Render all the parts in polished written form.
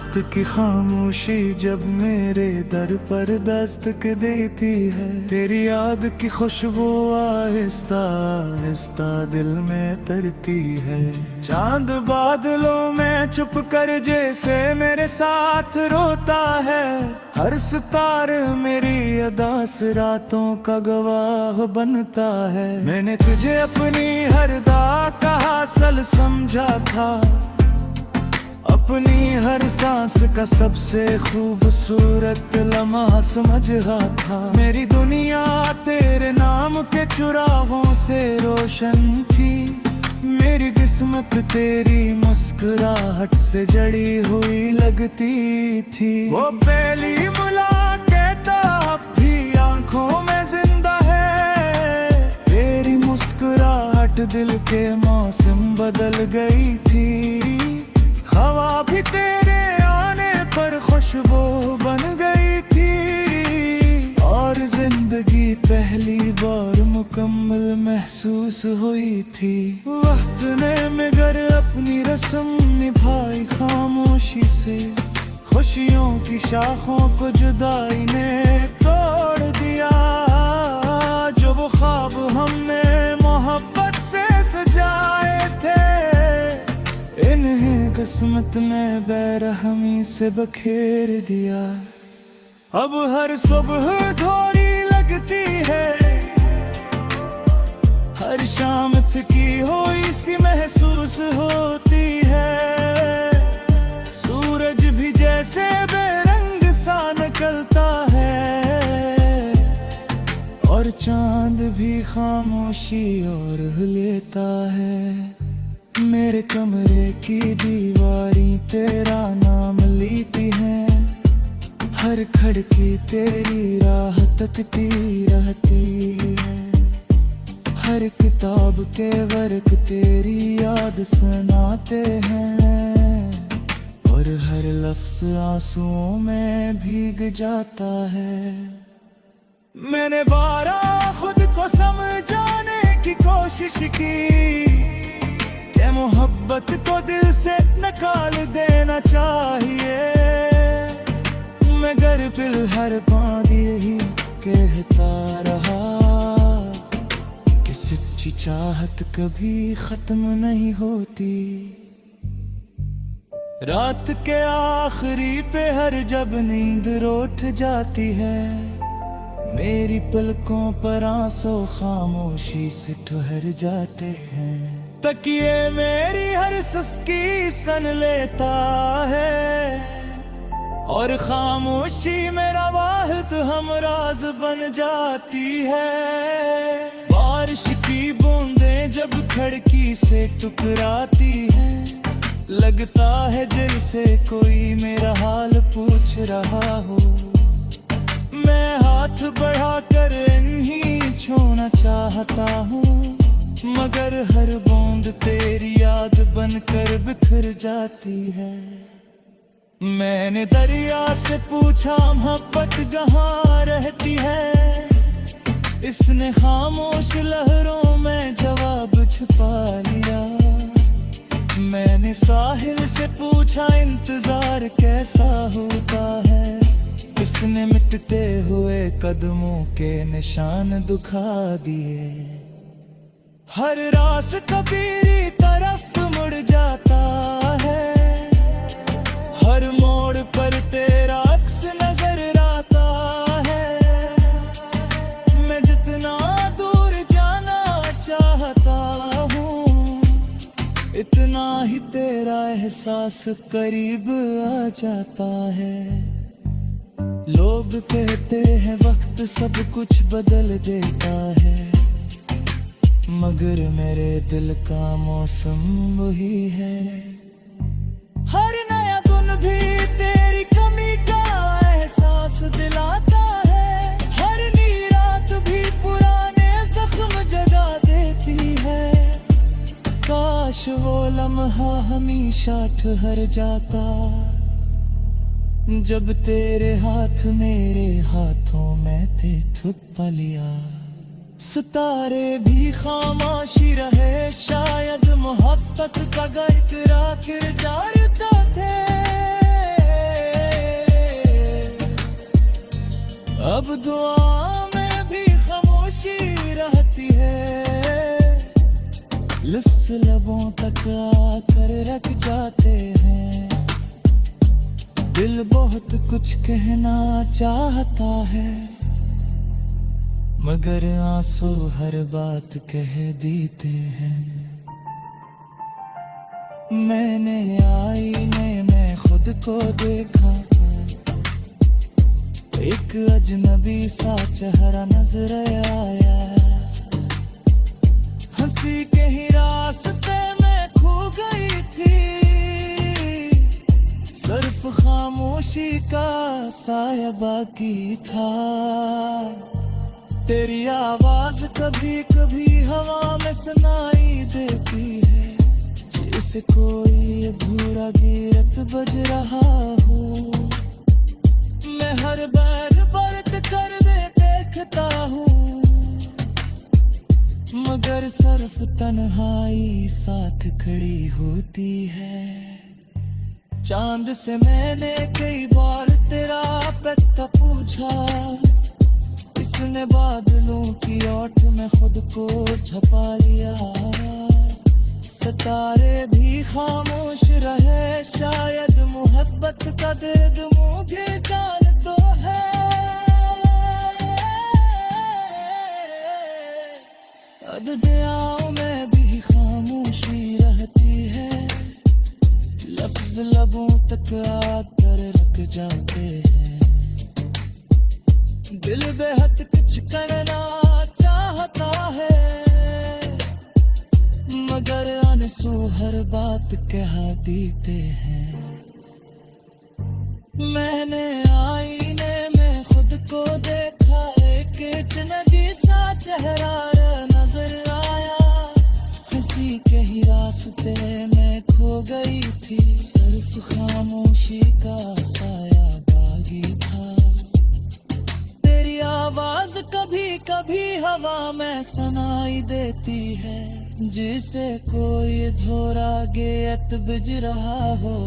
रात की खामोशी जब मेरे दर पर दस्तक देती है, तेरी याद की खुशबू आहिस्ता आहिस्ता दिल में तरती है। चांद बादलों में छुप कर जैसे मेरे साथ रोता है, हर सितारे मेरी अदास रातों का गवाह बनता है। मैंने तुझे अपनी हर दा का हासिल समझा था, अपनी हर सांस का सबसे खूबसूरत लम्हा समझा था। मेरी दुनिया तेरे नाम के चुराहों से रोशन थी, मेरी किस्मत तेरी मुस्कुराहट से जड़ी हुई लगती थी। वो पहली मुलाकात अब भी आंखों में जिंदा है, तेरी मुस्कुराहट दिल के मौसम बदल गई थी। हवा भी तेरे आने पर खुशबू बन गई थी, और जिंदगी पहली बार मुकम्मल महसूस हुई थी। वक्त ने मगर अपनी रस्म निभाई खामोशी से, खुशियों की शाखों को जुदाई ने तोड़ दिया। जो वो ख्वाब हमने मोहब्बत से सजाए थे, इन्हें किस्मत ने बेरहमी से बखेर दिया। अब हर सुबह थोड़ी लगती है, हर शाम थकी हुई सी महसूस होती है। सूरज भी जैसे बेरंग सा निकलता है, और चांद भी खामोशी और लेता है। मेरे कमरे की दीवारें तेरा नाम लिखती हैं, हर खिड़की तेरी राह तकती रहती है। हर किताब के वर्क तेरी याद सुनाते हैं, और हर लफ्ज आंसुओं में भीग जाता है। मैंने बारहा खुद को समझाने की कोशिश की, मोहब्बत को दिल से निकाल देना चाहिए, मगर दिल हर बार यही कहता रहा कि सच्ची चाहत कभी खत्म नहीं होती। रात के आखिरी पहर जब नींद रूठ जाती है, मेरी पलकों पर आंसू खामोशी से ठहर जाते हैं। तकिए मेरी हर सुस्की सन लेता है, और खामोशी मेरा वाहिद हमराज बन जाती है। बारिश की बूंदें जब खिड़की से टकराती हैं, लगता है जैसे कोई मेरा हाल पूछ रहा हो। मैं हाथ बढ़ाकर इन्हीं छूना चाहता हूँ, मगर हर बूंद तेरी याद बनकर बिखर जाती है। मैंने दरिया से पूछा मोहब्बत कहाँ रहती है, इसने खामोश लहरों में जवाब छुपा लिया। मैंने साहिल से पूछा इंतजार कैसा होता है, इसने मिटते हुए कदमों के निशान दिखा दिए। हर रास्ता तेरी तरफ मुड़ जाता है, हर मोड़ पर तेरा अक्स नजर आता है। मैं जितना दूर जाना चाहता हूँ, इतना ही तेरा एहसास करीब आ जाता है। लोग कहते हैं वक्त सब कुछ बदल देता है, मगर मेरे दिल का मौसम वही है। हर नया दिन भी तेरी कमी का एहसास दिलाता है, हर नई रात भी पुराने जख्म जगा देती है। काश वो लम्हा हमेशा ठहर जाता, जब तेरे हाथ मेरे हाथों में थे थुप्पा लिया। सितारे भी खामोशी रहे, शायद मोहब्बत का इकरार किरदार थे। अब दुआ में भी खामोशी रहती है, लफ्ज़ लबों तक आकर रख जाते हैं। दिल बहुत कुछ कहना चाहता है, मगर आंसू हर बात कह देते हैं। मैंने आईने में खुद को देखा, एक अजनबी सा चेहरा नजर आया। हंसी के ही रास्ते में खो गई थी, सिर्फ खामोशी का साया बाकी था। तेरी आवाज कभी कभी हवा में सुनाई देती है, जैसे कोई अधूरा गीत बज रहा हो। मैं हर बार बरत कर देखता हूँ, मगर सिर्फ तन्हाई साथ खड़ी होती है। चांद से मैंने कई बार तेरा पता पूछा, इसने बादलों की ओट में खुद को छुपा लिया। सितारे भी खामोश रहे, शायद मोहब्बत का दर्द मुझे जान तो है। अददियाओं में भी खामोशी रहती है, लफ्ज़ लबों तक आकर रख जाते हैं। दिल बेहद कुछ करना चाहता है, मगर आंसू हर बात कह देते हैं। मैंने आईने में खुद को देखा, एक अजनबी सा चेहरा नजर आया। हंसी के ही रास्ते में खो गई थी, सिर्फ खामोशी का साया बागी था। तेरी आवाज कभी कभी हवा में सुनाई देती है, जिसे कोई धोरा गेत बज रहा हो।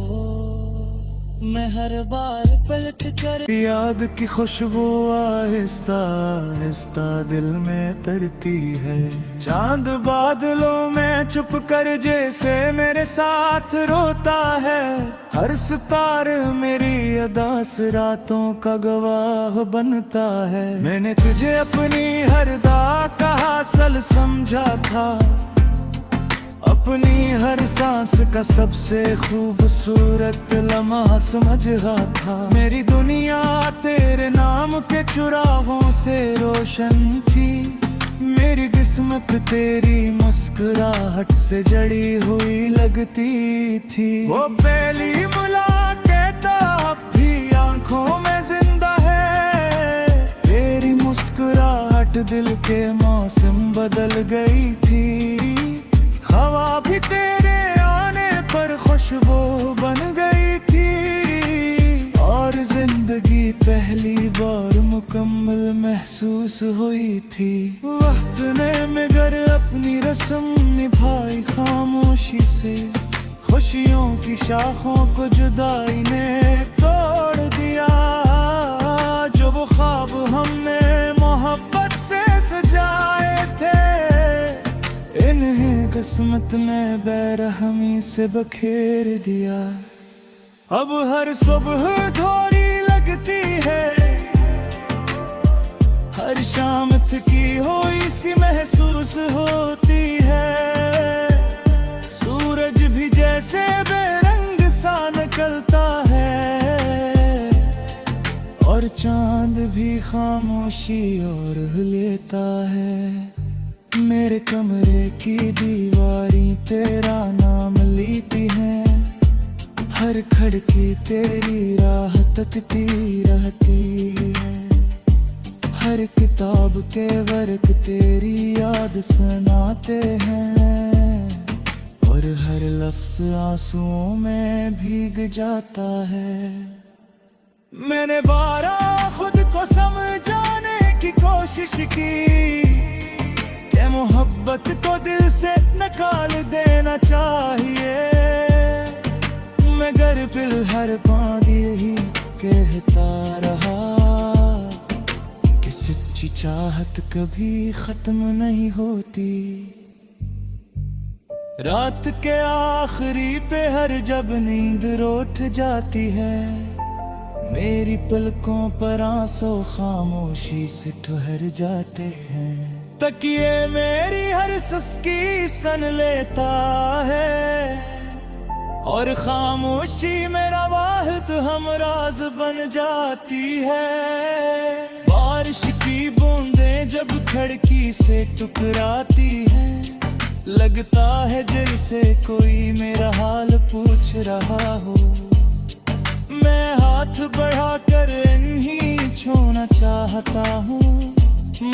मैं हर बार पलट कर याद की खुशबू आहिस्ता आहिस्ता दिल में तरती है। चांद बादलों में छुप कर जैसे मेरे साथ रोता है। हर सितारे मेरी अदास रातों का गवाह बनता है। मैंने तुझे अपनी हर दा का हासिल समझा था, अपनी हर सांस का सबसे खूबसूरत लम्हा समझा था। मेरी दुनिया तेरे नाम के चुराहों से रोशन थी, मेरी किस्मत तेरी मुस्कुराहट से जड़ी हुई लगती थी। वो पहली मुलाकात अब भी आंखों में जिंदा है, तेरी मुस्कुराहट दिल के मौसम बदल गई थी। हवा भी तेरे आने पर खुशबू बन गई थी, और जिंदगी पहली बार मुकम्मल महसूस हुई थी। वक्त ने मगर अपनी रस्म निभाई खामोशी से, खुशियों की शाखों को जुदाई ने तोड़ दिया। जो वो ख्वाब हमने मोहब्बत से सजाए थे, इन्हें किस्मत ने बेरहमी से बखेर दिया। अब हर सुबह थोड़ी लगती है, हर शाम थकी हुई सी महसूस होती है। सूरज भी जैसे बेरंग सा निकलता है, और चांद भी खामोशी और लेता है। मेरे कमरे की दीवारें तेरा नाम लेती हैं, हर खिड़की तेरी राह तकती रहती है। हर किताब के वर्क तेरी याद सुनाते हैं, और हर लफ्ज़ आंसुओं में भीग जाता है। मैंने बारहा खुद को समझाने की कोशिश की, मोहब्बत को दिल से निकाल देना चाहिए, मगर फिर हर बात यही कहता रहा। सच्ची चाहत कभी खत्म नहीं होती। रात के आखिरी पहर जब नींद रूठ जाती है, मेरी पलकों पर आंसू खामोशी से ठहर जाते हैं। तकिए मेरी हर सुस्की सन लेता है और खामोशी मेरा वाहिद हमराज बन जाती है। बारिश की बूंदें जब खिड़की से टकराती हैं, लगता है जैसे कोई मेरा हाल पूछ रहा हो। मैं हाथ बढ़ाकर इन्हीं छूना चाहता हूँ,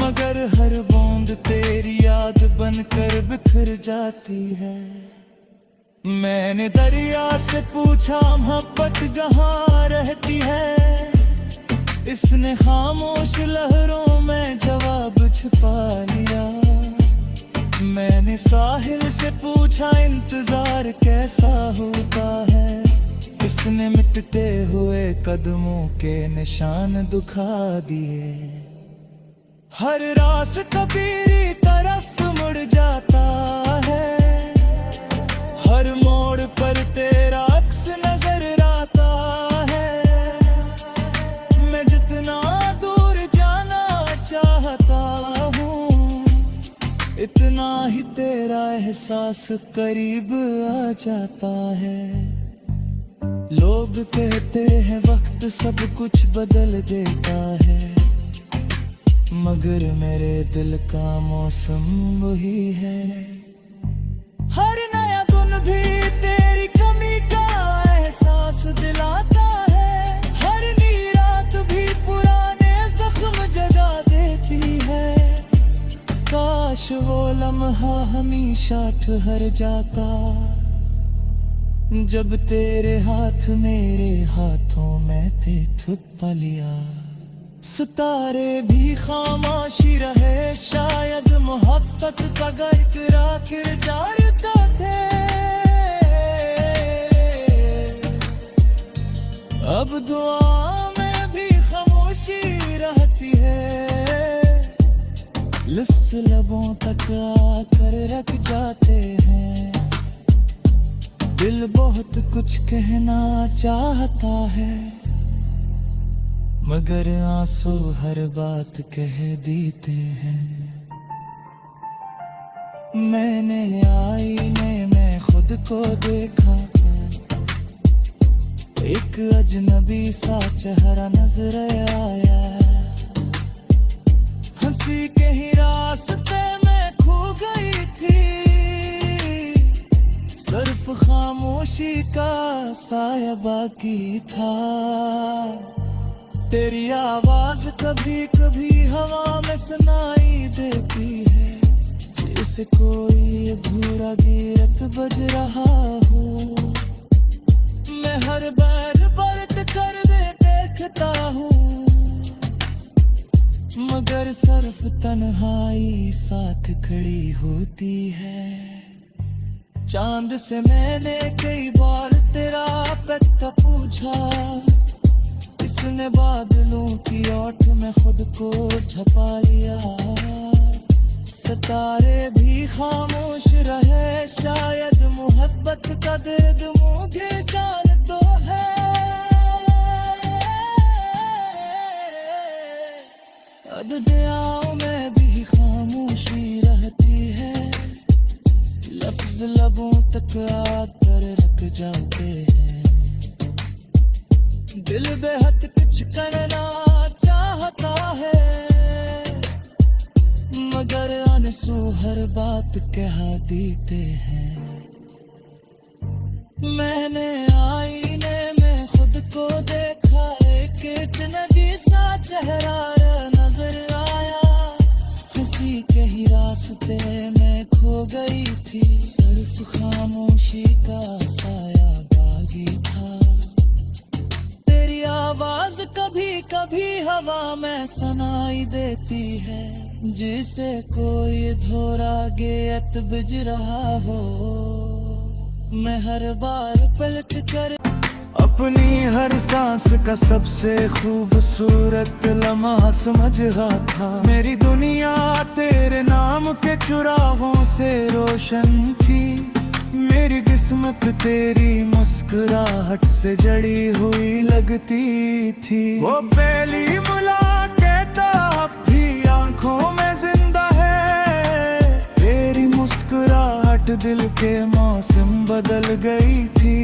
मगर हर बूंद तेरी याद बनकर बिखर जाती है। मैंने दरिया से पूछा मोहब्बत कहाँ रहती है, इसने खामोश लहरों में जवाब छुपा लिया। मैंने साहिल से पूछा इंतजार कैसा होता है, इसने मिटते हुए कदमों के निशान दिखा दिए। हर रास्ता मेरी तरफ मुड़ जाता है, हर मोड़ पर तेरा अक्स नजर आता है। मैं जितना दूर जाना चाहता हूँ, इतना ही तेरा एहसास करीब आ जाता है। लोग कहते हैं वक्त सब कुछ बदल देता है, मगर मेरे दिल का मौसम वही है। हर नया दिन भी तेरी कमी का एहसास दिलाता है, हर नई रात भी पुराने जख्म जगा देती है। काश वो लम्हा हमेशा ठहर जाता, जब तेरे हाथ मेरे हाथों में थे थुप्पा लिया। सितारे भी खामोशी रहे, शायद मोहब्बत का घर किरदार का थे। अब दुआ में भी खामोशी रहती है, लफ्ज़ लबों तक आकर रख जाते हैं। दिल बहुत कुछ कहना चाहता है, मगर आंसू हर बात कह देते हैं। मैंने आईने में खुद को देखा, एक अजनबी सा चेहरा नजर आया। हंसी के ही रास्ते में खो गई थी, सिर्फ खामोशी का साया बाकी था। तेरी आवाज कभी कभी हवा में सुनाई देती है, जैसे कोई अधूरा गीत बज रहा हो। मैं हर बार पलट कर देखता हूँ, मगर सिर्फ तन्हाई साथ खड़ी होती है। चांद से मैंने कई बार तेरा पता पूछा, इसने बादलों की ओट में खुद को छपा लिया। सितारे भी खामोश रहे, शायद मोहब्बत का दर्द मुझे जान तो है। अब दुआओं में भी खामोशी रहती है, लफ्ज लबों तक आकर रख जाते हैं। दिल बेहद कुछ करना चाहता है, मगर आंसू हर बात कह देते हैं। मैंने आईने में खुद को देखा, एक अजनबी सा चेहरा नजर आया। हंसी के ही रास्ते में खो गई थी, सिर्फ खामोशी का साया बागी था। तेरी आवाज कभी कभी हवा में सुनाई देती है, जिसे कोई धोरा गेत बज रहा हो। मैं हर बार पलट कर अपनी हर सांस का सबसे खूबसूरत लम्हा समझ रहा था। मेरी दुनिया तेरे नाम के चुराहों से रोशन थी। मेरी किस्मत तेरी मुस्कुराहट से जड़ी हुई लगती थी। वो पहली मुलाकात अब भी आंखों में जिंदा है। तेरी मुस्कुराहट दिल के मौसम बदल गई थी।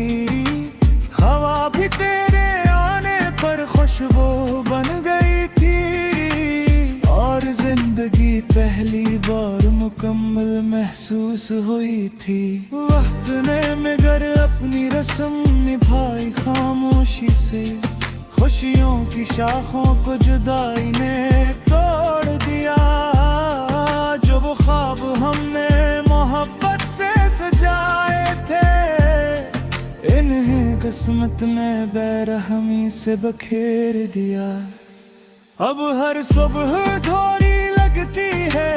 हवा भी तेरे आने पर खुशबू बन गई थी। और जिंदगी पहली बार मुकम्मल महसूस हुई थी। वक्त ने मगर अपनी रस्म निभाई खामोशी से। खुशियों की शाखों को जुदाई ने तोड़ दिया। जो वो ख्वाब हमने मोहब्बत से सजाए थे, इन्हें किस्मत ने बेरहमी से बखेर दिया। अब हर सुबह थोड़ी लगती है,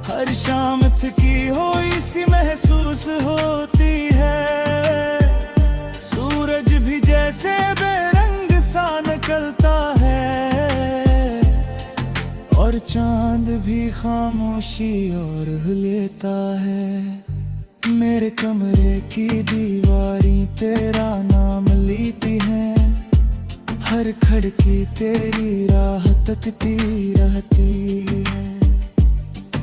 हर शाम थकी हुई सी महसूस होती है। सूरज भी जैसे बेरंग सा निकलता है, और चांद भी खामोशी और लेता है। मेरे कमरे की दीवारें तेरा नाम लिखती हैं। हर खिड़की तेरी राह तकती रहती है।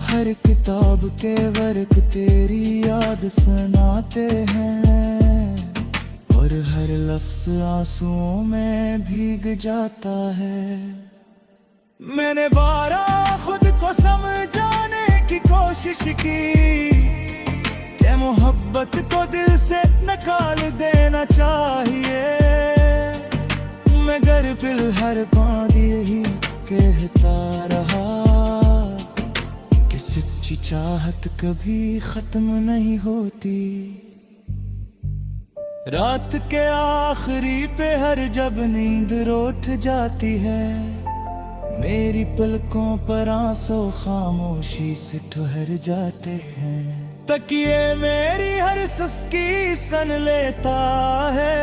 हर किताब के वर्क तेरी याद सुनाते हैं। और हर लफ्ज आंसुओं में भीग जाता है। मैंने बारहा खुद को समझाने की कोशिश की कि मोहब्बत को दिल से निकाल देना चाहिए, मगर फिर हर बार यही कहता रहा कि सच्ची चाहत कभी खत्म नहीं होती। रात के आखिरी पहर जब नींद रूठ जाती है, मेरी पलकों पर आंसू खामोशी से ठहर जाते हैं। तकिए मेरी हर सुस्की सन लेता है,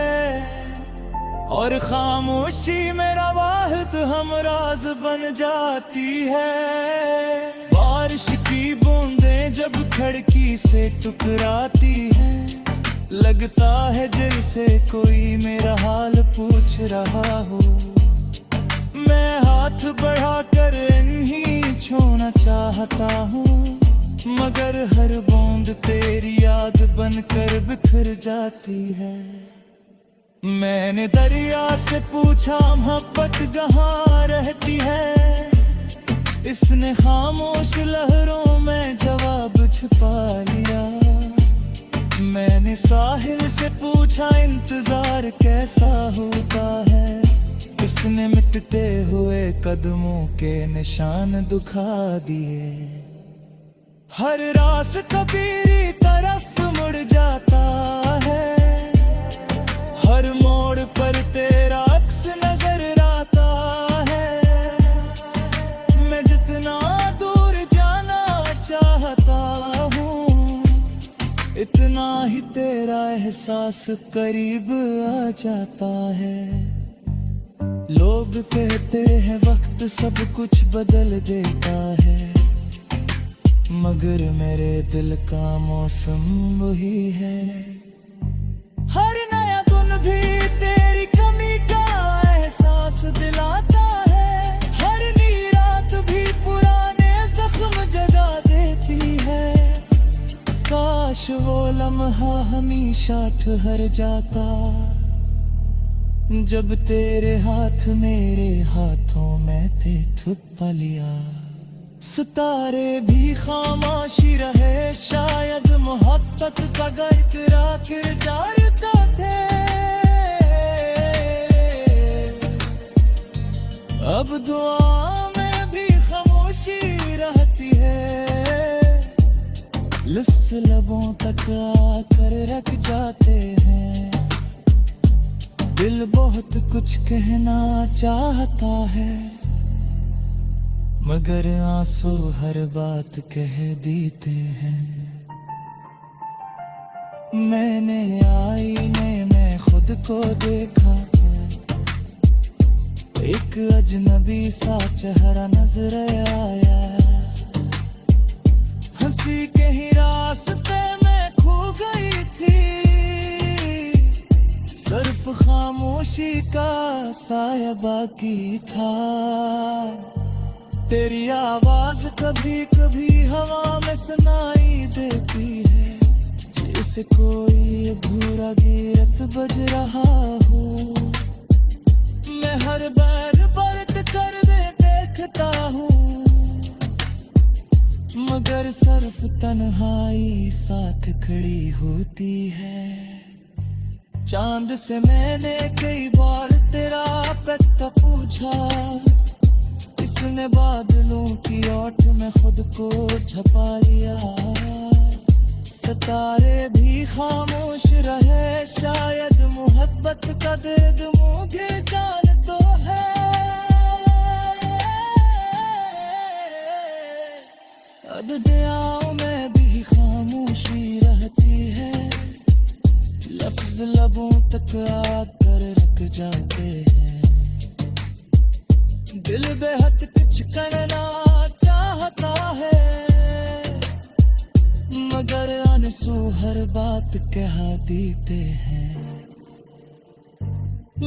और खामोशी मेरा वाहिद हमराज बन जाती है। बारिश की बूंदें जब खिड़की से टकराती हैं, लगता है जैसे कोई मेरा हाल पूछ रहा हो। मैं हाथ बढ़ाकर इन्हीं छूना चाहता हूँ, मगर हर बूंद तेरी याद बनकर बिखर जाती है। मैंने दरिया से पूछा मोहब्बत कहाँ रहती है, इसने खामोश लहरों में जवाब छुपा लिया। मैंने साहिल से पूछा इंतजार कैसा होता है, इसने मिटते हुए कदमों के निशान दिखा दिए। हर रास्ता तेरी तरफ मुड़ जाता है, हर मोड़ पर तेरा अक्स नजर आता है। मैं जितना दूर जाना चाहता हूँ, इतना ही तेरा एहसास करीब आ जाता है। लोग कहते हैं वक्त सब कुछ बदल देता है, मगर मेरे दिल का मौसम वही है। हर नया दिन भी तेरी कमी का एहसास दिलाता है, हर नी रात भी पुराने जख्म जगा देती है। काश वो लम्हा हमेशा ठहर जाता, जब तेरे हाथ मेरे हाथों में थे थुप्पा लिया। सितारे भी खामोशी रहे, शायद मोहब्बत का गरकरा किरदार थे। अब दुआ में भी खामोशी रहती है, लफ्ज़ लबों तक आकर रख जाते हैं। दिल बहुत कुछ कहना चाहता है, मगर आंसू हर बात कह देते हैं। मैंने आईने में खुद को देखा है, एक अजनबी सा चेहरा नजर आया, हंसी के ही रास्ते में खो गई थी, सिर्फ खामोशी का साया बाकी था। तेरी आवाज कभी कभी हवा में सुनाई देती है, जैसे कोई अधूरा गीत बज रहा हो। मैं हर बार पलट कर देखता हूँ, मगर सिर्फ तन्हाई साथ खड़ी होती है। चांद से मैंने कई बार तेरा पता पूछा, इसने बादलों की ओट में खुद को छुपा लिया। सितारे भी खामोश रहे, शायद मोहब्बत का दर्द मुझे जान तो है। अब दुआओं में भी खामोशी रहती है, लफ्ज लबों तक आकर रख जाते हैं। दिल बेहद कुछ करना चाहता है, मगर आंसू हर बात कह देते हैं।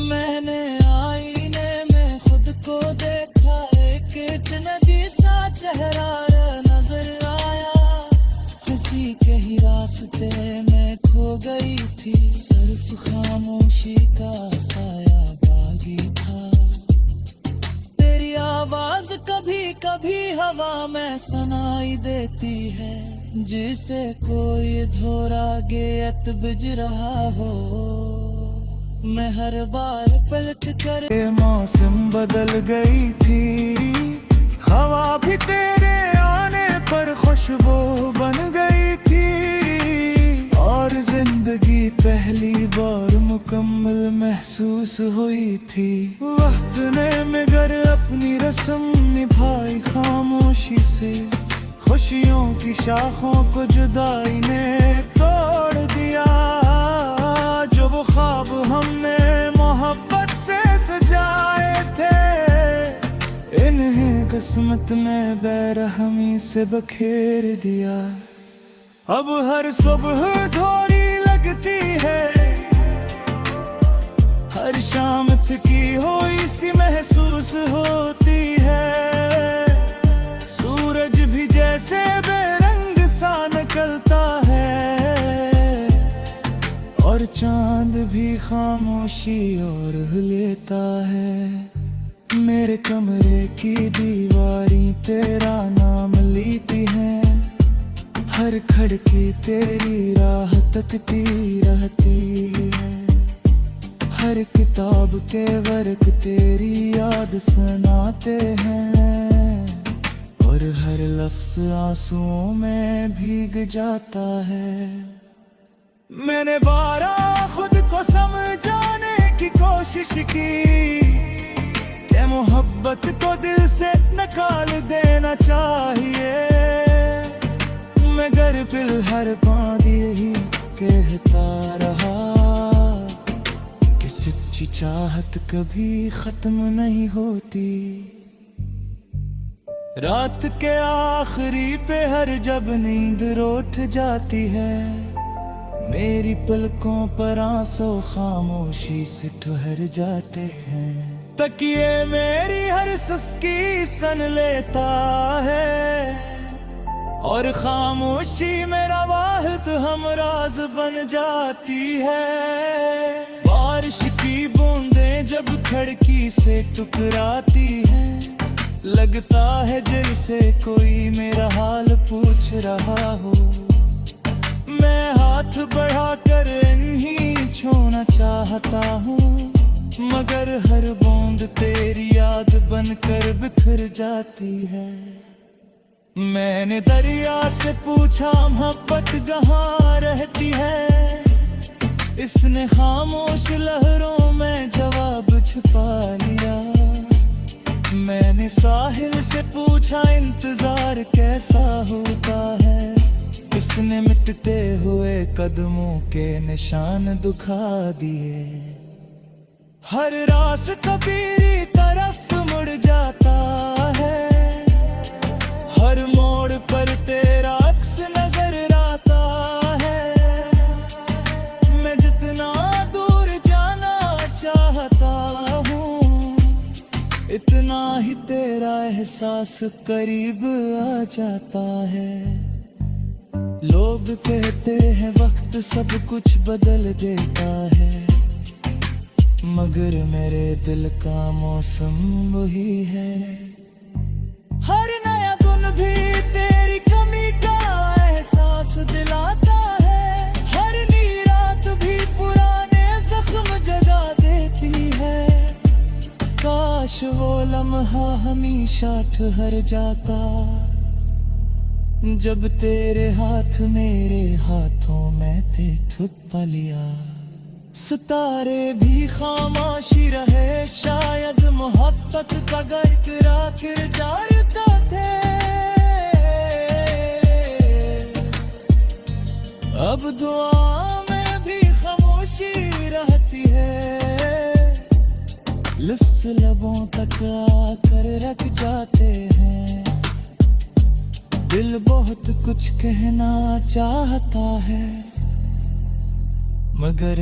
मैंने आईने में खुद को देखा, एक अजनबी सा चेहरा नजर आया, हंसी के ही रास्ते में खो गई थी, सिर्फ खामोशी का साया बाकी था। तेरी आवाज कभी कभी हवा में सुनाई देती है, जिसे कोई धोरा गेत बज रहा हो। मैं हर बार पलट कर मौसम बदल गई थी, हवा भी तेरे आने पर खुशबू बन गई थी, और जिंदगी पहली बार मुकम्मल महसूस हुई थी। वक्त ने मगर अपनी रस्म निभाई खामोशी से, खुशियों की शाखों को जुदाई ने तोड़ दिया। जो वो ख्वाब हमने मोहब्बत से सजाए थे, इन्हें किस्मत ने बेरहमी से बखेर दिया। अब हर सुबह थोड़ी लगती है, हर शाम थकी हुई सी महसूस होती है। सूरज भी जैसे बेरंग सा निकलता है, और चांद भी खामोशी और लेता है। मेरे कमरे की दीवारें तेरा नाम लेती हैं, हर खिड़की तेरी राह तकती रहती है। हर किताब के वर्क तेरी याद सुनाते हैं, और हर लफ्ज आंसुओं में भीग जाता है। मैंने बारहा खुद को समझाने की कोशिश की, कि मोहब्बत को दिल से निकाल देना चाहिए, मगर फिर हर बात यही कहता रहा कि सच्ची चाहत कभी खत्म नहीं होती। रात के आखिरी पहर जब नींद उठ जाती है, मेरी पलकों पर आंसू खामोशी से ठहर जाते हैं। तकिए मेरी हर सुस्की सन लेता है, और खामोशी मेरा वाहिद हमराज बन जाती है। बारिश की बूंदें जब खिड़की से टकराती हैं, लगता है जैसे कोई मेरा हाल पूछ रहा हो। मैं हाथ बढ़ाकर इन्हीं छूना चाहता हूँ, मगर हर बूंद तेरी याद बनकर बिखर जाती है। मैंने दरिया से पूछा मोहब्बत कहाँ रहती है, इसने खामोश लहरों में जवाब छुपा लिया। मैंने साहिल से पूछा इंतजार कैसा होता है, इसने मिटते हुए कदमों के निशान दिखा दिए। हर रास्ता तेरी तरफ मुड़ जाता है, हर मोड़ पर तेरा अक्स नजर आता है। मैं जितना दूर जाना चाहता हूँ, इतना ही तेरा एहसास करीब आ जाता है। लोग कहते हैं वक्त सब कुछ बदल देता है, मगर मेरे दिल का मौसम वही है। हर नया दिन भी तेरी कमी का एहसास दिलाता है, हर नी रात भी पुराने जख्म जगा देती है। काश वो लम्हा हमेशा ठहर जाता, जब तेरे हाथ मेरे हाथों में थे थुप लिया। सितारे भी खामोशी रहे, शायद मोहब्बत का गहरा किरदार का थे। अब दुआ में भी खामोशी रहती है, लफ्ज़ लबों तक आकर रख जाते हैं। दिल बहुत कुछ कहना चाहता है, मगर